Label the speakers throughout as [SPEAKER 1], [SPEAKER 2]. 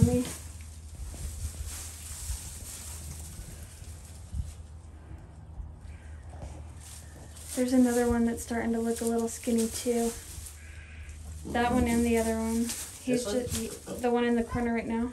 [SPEAKER 1] me. There's another one that's starting to look a little skinny too. That one and the other one. He's just the one in the corner right now.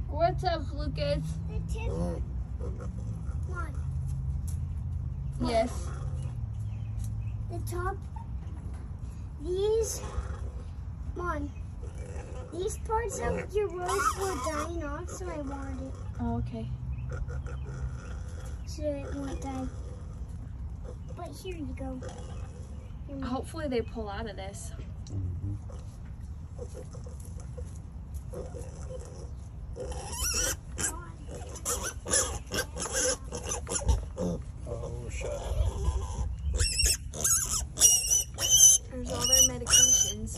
[SPEAKER 2] What's up, Lucas?
[SPEAKER 3] The tip. Mom.
[SPEAKER 2] Yes.
[SPEAKER 3] The top. These. Mom. These parts of your rose were dying off, so I wanted it.
[SPEAKER 2] Oh, okay.
[SPEAKER 3] So it won't die. But here you go.
[SPEAKER 2] Hopefully they pull out of this.
[SPEAKER 4] Oh, shut up.
[SPEAKER 2] There's all their medications.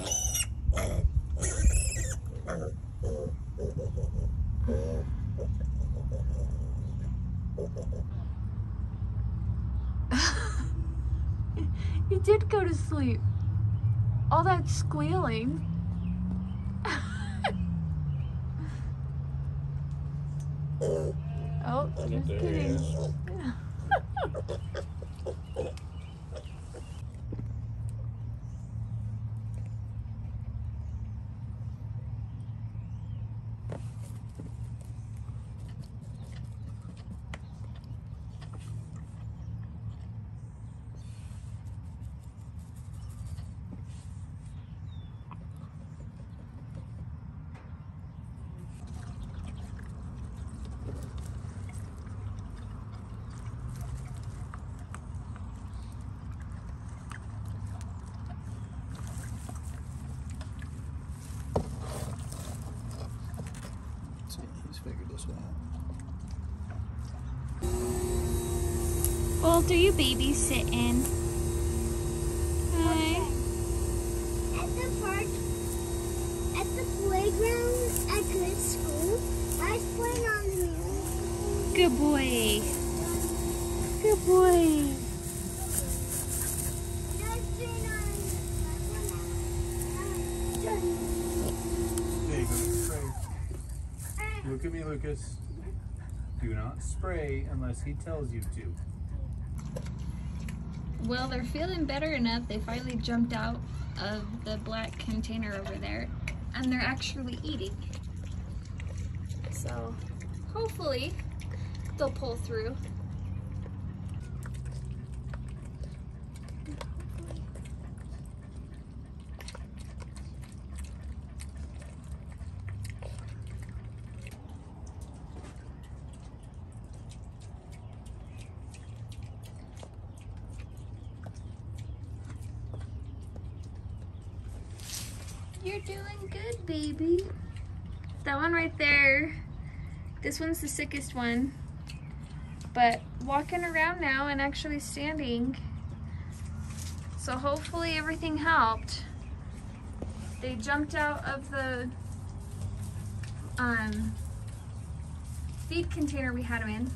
[SPEAKER 2] He did go to sleep. All that squealing. Oh, just kidding.
[SPEAKER 4] He's figured this one out.
[SPEAKER 2] Well, do you babysitting? Hi.
[SPEAKER 3] At the park, at the playground, at good school, I was playing on the music.
[SPEAKER 2] Good boy. Good boy.
[SPEAKER 4] There you go, spray. Look at me, Lucas. Do not spray unless he tells you to.
[SPEAKER 2] Well, they're feeling better enough. They finally jumped out of the black container over there, and they're actually eating. So, hopefully, they'll pull through. You're doing good, baby. That one right there, this one's the sickest one. But walking around now and actually standing. So hopefully everything helped. They jumped out of the feed container we had them in.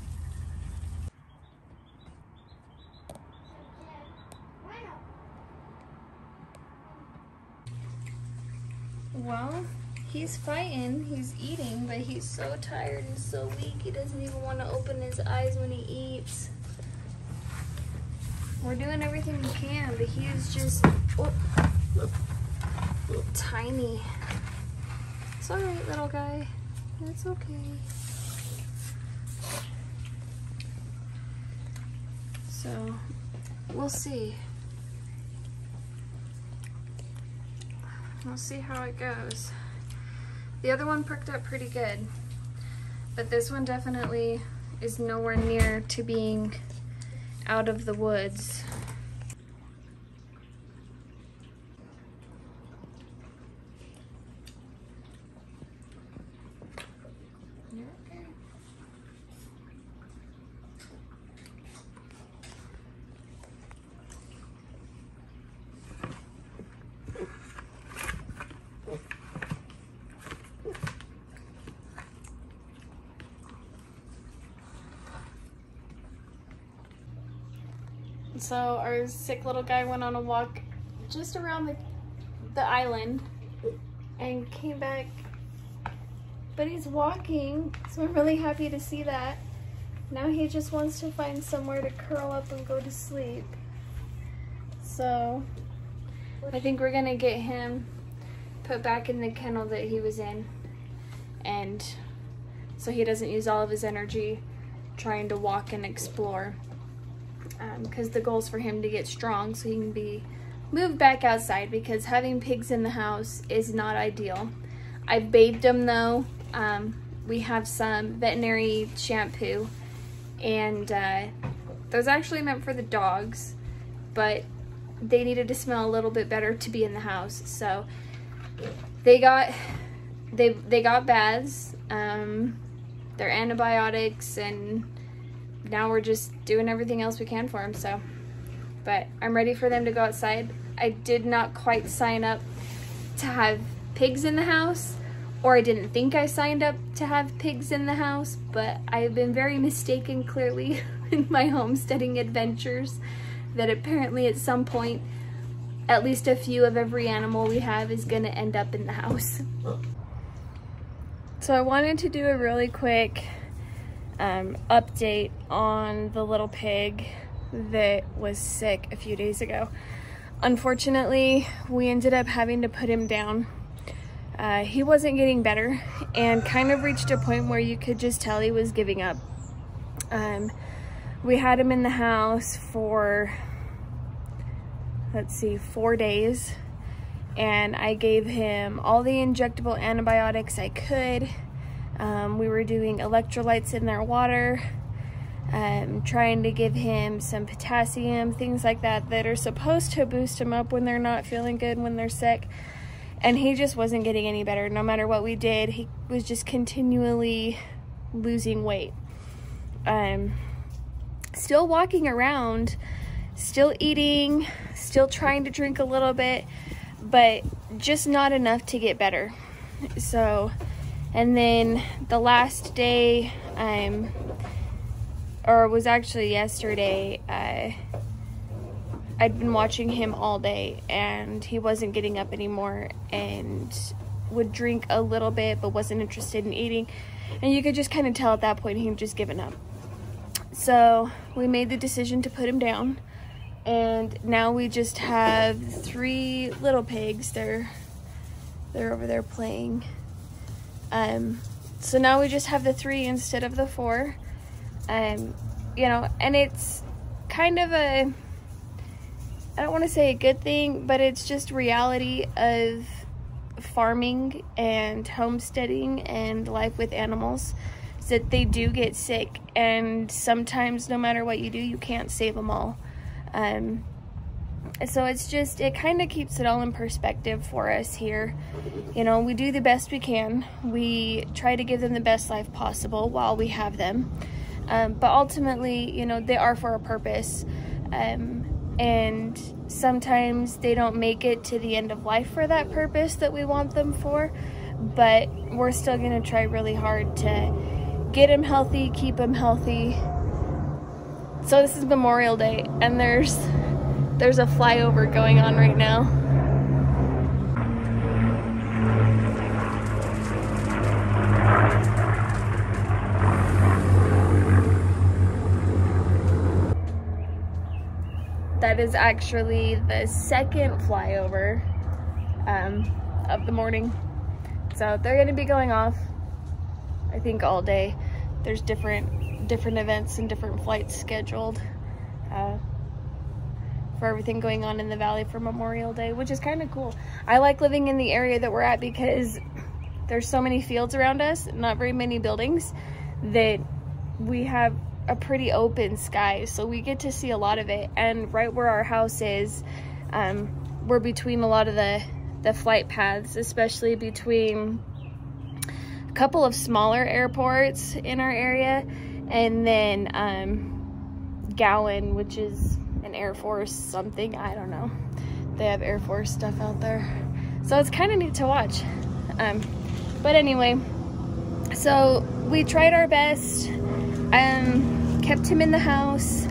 [SPEAKER 2] Well, he's fighting, he's eating, but he's so tired and so weak, he doesn't even want to open his eyes when he eats. We're doing everything we can, but he is just tiny. It's alright, little guy. It's okay. So, we'll see. We'll see how it goes. The other one perked up pretty good, but this one definitely is nowhere near to being out of the woods. You're okay. So our sick little guy went on a walk just around the island and came back, but he's walking, so I'm really happy to see that. Now he just wants to find somewhere to curl up and go to sleep. So I think we're gonna get him put back in the kennel that he was in, and so he doesn't use all of his energy trying to walk and explore, because the goal is for him to get strong so he can be moved back outside, because having pigs in the house is not ideal. I've bathed them though. We have some veterinary shampoo, and those actually meant for the dogs, but they needed to smell a little bit better to be in the house, so they got baths, their antibiotics, and now we're just doing everything else we can for them. So, but I'm ready for them to go outside. I did not quite sign up to have pigs in the house, or I didn't think I signed up to have pigs in the house, but I have been very mistaken clearly in my homesteading adventures, that apparently at some point at least a few of every animal we have is gonna end up in the house. So I wanted to do a really quick update on the little pig that was sick a few days ago. Unfortunately, we ended up having to put him down. He wasn't getting better and kind of reached a point where you could just tell he was giving up. We had him in the house for, let's see, 4 days, and I gave him all the injectable antibiotics I could. We were doing electrolytes in their water, trying to give him some potassium, things like that that are supposed to boost him up when they're not feeling good, when they're sick. And he just wasn't getting any better. No matter what we did, he was just continually losing weight. Still walking around, still eating, still trying to drink a little bit, but just not enough to get better. So, and then the last day, or it was actually yesterday, I'd been watching him all day and he wasn't getting up anymore and would drink a little bit but wasn't interested in eating. And you could just kind of tell at that point he had just given up. So we made the decision to put him down, and now we just have 3 little pigs. They're over there playing. So now we just have the 3 instead of the 4. You know, and it's kind of a, I don't want to say a good thing, but it's just reality of farming and homesteading and life with animals, is that they do get sick, and sometimes no matter what you do, you can't save them all. So it's just, it kind of keeps it all in perspective for us here. You know, we do the best we can. We try to give them the best life possible while we have them. But ultimately, you know, they are for a purpose. And sometimes they don't make it to the end of life for that purpose that we want them for, but we're still gonna try really hard to get them healthy, keep them healthy. So this is Memorial Day, and there's a flyover going on right now. That is actually the second flyover of the morning. So they're gonna be going off, I think, all day. There's different events and different flights scheduled for everything going on in the valley for Memorial Day, which is kind of cool. I like living in the area that we're at because there's so many fields around us, not very many buildings, that we have a pretty open sky, so we get to see a lot of it. And right where our house is, we're between a lot of the flight paths, especially between a couple of smaller airports in our area, and then Gowan, which is an Air Force something, I don't know. They have Air Force stuff out there, so it's kind of neat to watch. But anyway, so we tried our best, kept him in the house.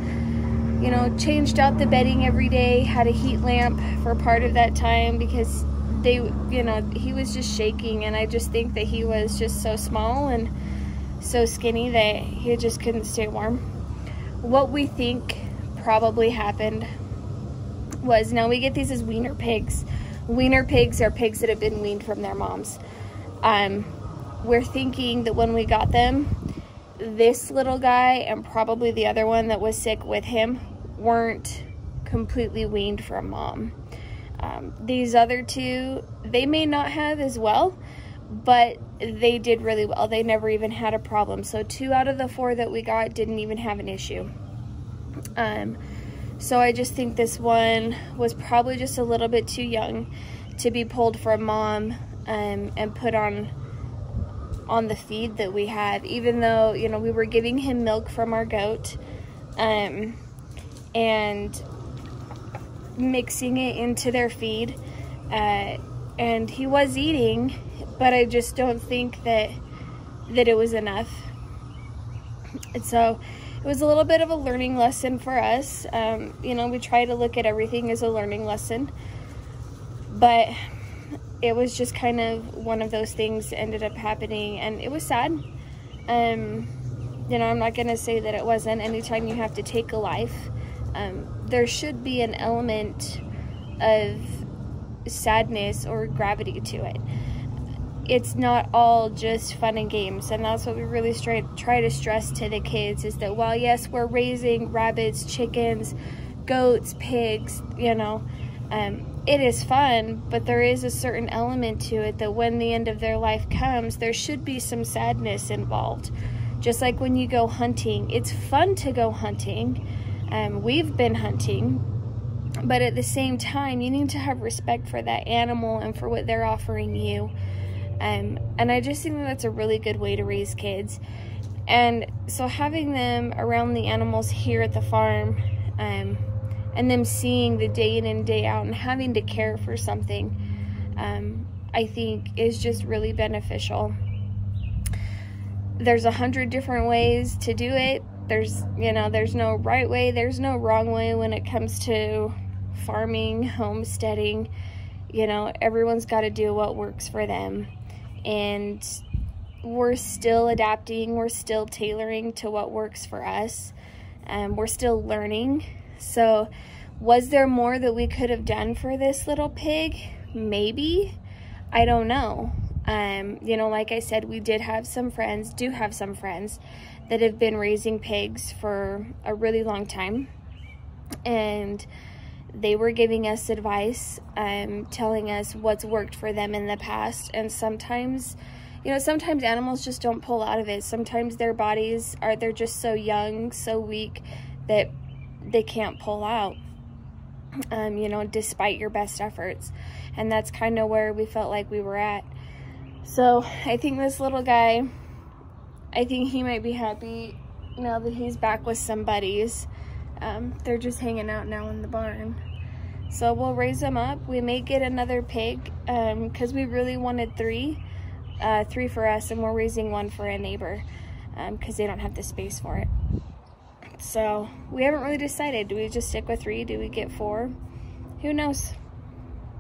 [SPEAKER 2] you know, changed out the bedding every day, had a heat lamp for part of that time because they, you know, he was just shaking, and I just think that he was just so small and so skinny that he just couldn't stay warm. What we think probably happened was, now we get these as wiener pigs. Wiener pigs are pigs that have been weaned from their moms. We're thinking that when we got them, this little guy and probably the other one that was sick with him weren't completely weaned from mom. These other two, they may not have as well, but they did really well. They never even had a problem. So 2 out of the 4 that we got didn't even have an issue. So I just think this one was probably just a little bit too young to be pulled from mom and put on the feed that we had, even though, you know, we were giving him milk from our goat and mixing it into their feed, and he was eating, but I just don't think that it was enough. And so it was a little bit of a learning lesson for us. You know, we try to look at everything as a learning lesson, but it was just kind of one of those things that ended up happening, and it was sad. You know, I'm not gonna say that it wasn't. Anytime you have to take a life, there should be an element of sadness or gravity to it. It's not all just fun and games, and that's what we really try to stress to the kids, is that while yes, we're raising rabbits, chickens, goats, pigs, you know, it is fun, but there is a certain element to it that when the end of their life comes, there should be some sadness involved. Just like when you go hunting, it's fun to go hunting. We've been hunting, but at the same time, you need to have respect for that animal and for what they're offering you. And I just think that that's a really good way to raise kids. And so having them around the animals here at the farm, and them seeing the day in and day out and having to care for something, I think is just really beneficial. There's 100 different ways to do it. There's, you know, there's no right way, there's no wrong way when it comes to farming, homesteading. You know, everyone's got to do what works for them. And we're still adapting, we're still tailoring to what works for us. We're still learning. So was there more that we could have done for this little pig? Maybe. I don't know. You know, like I said, we do have some friends that have been raising pigs for a really long time. And they were giving us advice, telling us what's worked for them in the past. And sometimes, you know, sometimes animals just don't pull out of it. Sometimes their bodies they're just so young, so weak that they can't pull out, you know, despite your best efforts. And that's kind of where we felt like we were at. So I think this little guy, I think he might be happy now that he's back with some buddies. They're just hanging out now in the barn. So we'll raise them up. We may get another pig, because we really wanted 3 for us, and we're raising 1 for a neighbor, because they don't have the space for it. So we haven't really decided. Do we just stick with 3? Do we get 4? Who knows?